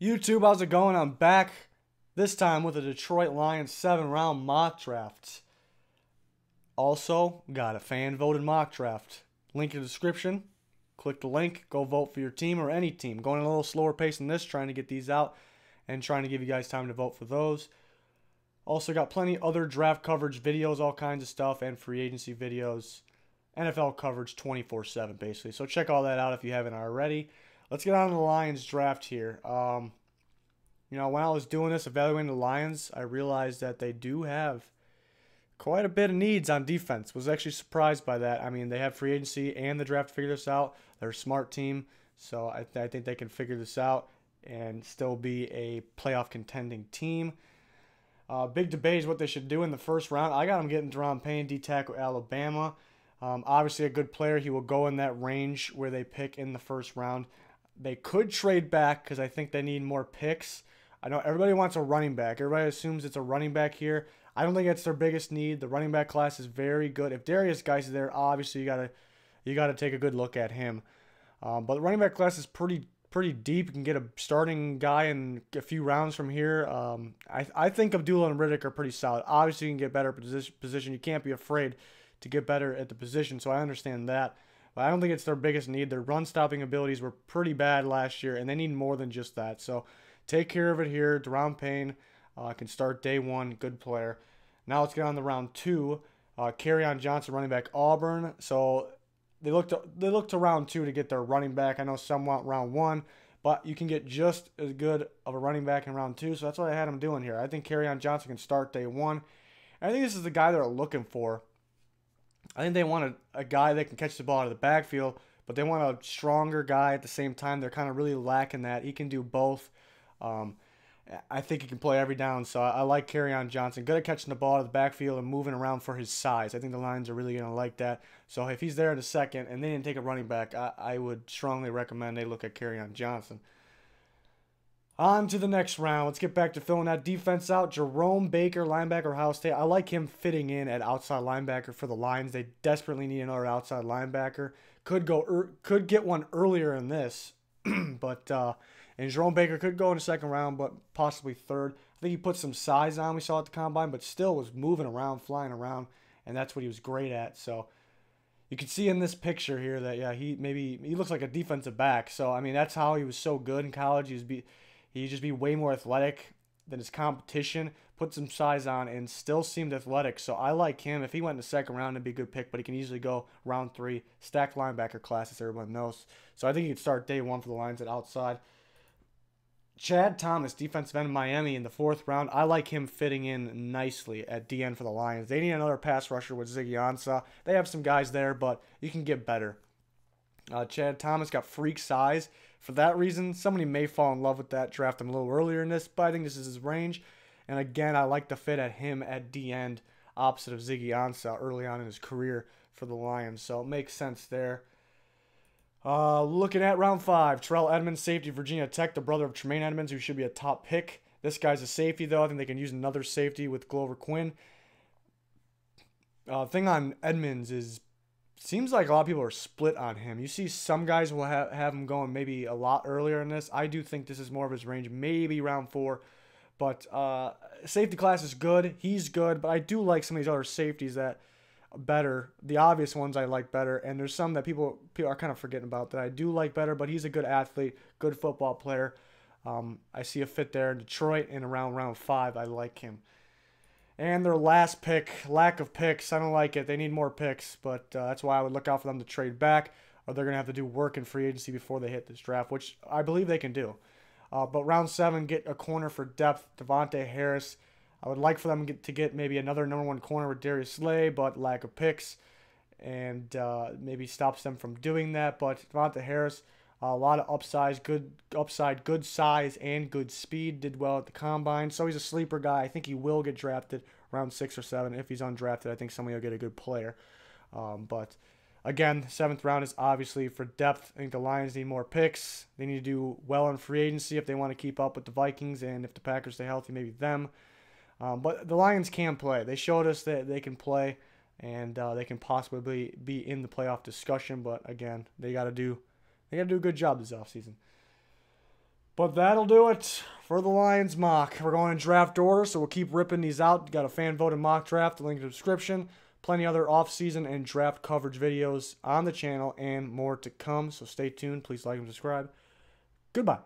YouTube, how's it going? I'm back this time with a Detroit Lions 7-round mock draft. Also, got a fan voted mock draft. Link in the description. Click the link, go vote for your team or any team. Going a little slower pace than this, trying to get these out and trying to give you guys time to vote for those. Also got plenty other draft coverage videos, all kinds of stuff, and free agency videos. NFL coverage 24/7 basically. So check all that out if you haven't already. Let's get on to the Lions draft here. When I was doing this, evaluating the Lions, I realized that they do have quite a bit of needs on defense. Was actually surprised by that. I mean, they have free agency and the draft to figure this out. They're a smart team, so I think they can figure this out and still be a playoff contending team. Big debate is what they should do in the first round. I got them getting DARON Payne, D-tackle, Alabama. Obviously a good player. He will go in that range where they pick in the first round. They could trade back because I think they need more picks. I know everybody wants a running back. Everybody assumes it's a running back here. I don't think it's their biggest need. The running back class is very good. If Derrius Guice is there, obviously you gotta take a good look at him. But the running back class is pretty deep. You can get a starting guy in a few rounds from here. I think Abdullah and Riddick are pretty solid. Obviously, you can get better position. You can't be afraid to get better at the position, so I understand that. But I don't think it's their biggest need. Their run-stopping abilities were pretty bad last year, and they need more than just that. So take care of it here. DARON Payne can start day one. Good player. Now let's get on to round two. KERRYON Johnson, running back, Auburn. So they look to round two to get their running back. I know some want round one, but you can get just as good of a running back in round two. So that's what I had him doing here. I think KERRYON Johnson can start day one. And I think this is the guy they're looking for. I think they want a guy that can catch the ball out of the backfield, but they want a stronger guy at the same time. They're kind of really lacking that. He can do both. I think he can play every down, so I like KERRYON Johnson. Good at catching the ball out of the backfield and moving around for his size. I think the Lions are really going to like that. So if he's there in a second and they didn't take a running back, I would strongly recommend they look at KERRYON Johnson. On to the next round. Let's get back to filling that defense out. Jerome Baker, linebacker, Ohio State. I like him fitting in at outside linebacker for the Lions. They desperately need another outside linebacker. Could get one earlier in this, but and Jerome Baker could go in the second round, but possibly third. I think he put some size on. We saw at the combine, but still was moving around, flying around, and that's what he was great at. So you can see in this picture here that he looks like a defensive back. So I mean that's how he was so good in college. He'd just be way more athletic than his competition, put some size on, and still seemed athletic. So I like him. If he went in the second round, it'd be a good pick, but he can easily go round three. Stacked linebacker class, as everyone knows. So I think he could start day one for the Lions at outside. Chad Thomas, defensive end of Miami in the fourth round. I like him fitting in nicely at DN for the Lions. They need another pass rusher with Ziggy Ansah. They have some guys there, but you can get better. Chad Thomas got freak size. For that reason, somebody may fall in love with that, draft him a little earlier in this, but I think this is his range. And again, I like the fit at him at D end, opposite of Ziggy Ansah early on in his career for the Lions. So it makes sense there. Looking at round 5, Terrell Edmunds, safety, Virginia Tech, the brother of Tremaine Edmunds, who should be a top pick. This guy's a safety, though. I think they can use another safety with Glover Quinn. Thing on Edmunds is, seems like a lot of people are split on him. You see some guys will have him going maybe a lot earlier in this. I do think this is more of his range, maybe round 4. But safety class is good. He's good, but I do like some of these other safeties that better. The obvious ones I like better, and there's some that people are kind of forgetting about that I do like better, but he's a good athlete, good football player. I see a fit there in Detroit, and around round 5, I like him. And their last pick, lack of picks. I don't like it. They need more picks, but that's why I would look out for them to trade back, or they're going to have to do work in free agency before they hit this draft, which I believe they can do. But round 7, get a corner for depth, DAVONTAE Harris. I would like for them to get maybe another number 1 corner with Darius Slay, but lack of picks, and maybe stops them from doing that. But DAVONTAE Harris, a lot of upside, good size, and good speed. Did well at the combine, so he's a sleeper guy. I think he will get drafted round 6 or 7. If he's undrafted, I think somebody will get a good player. But again, 7th round is obviously for depth. I think the Lions need more picks. They need to do well in free agency if they want to keep up with the Vikings, and if the Packers stay healthy, maybe them. But the Lions can play. They showed us that they can play, and they can possibly be in the playoff discussion. But again, they got to do a good job this offseason. But that'll do it for the Lions mock. We're going in draft order, so we'll keep ripping these out. Got a fan-voted mock draft, link in the description. Plenty other off-season and draft coverage videos on the channel and more to come, so stay tuned. Please like and subscribe. Goodbye.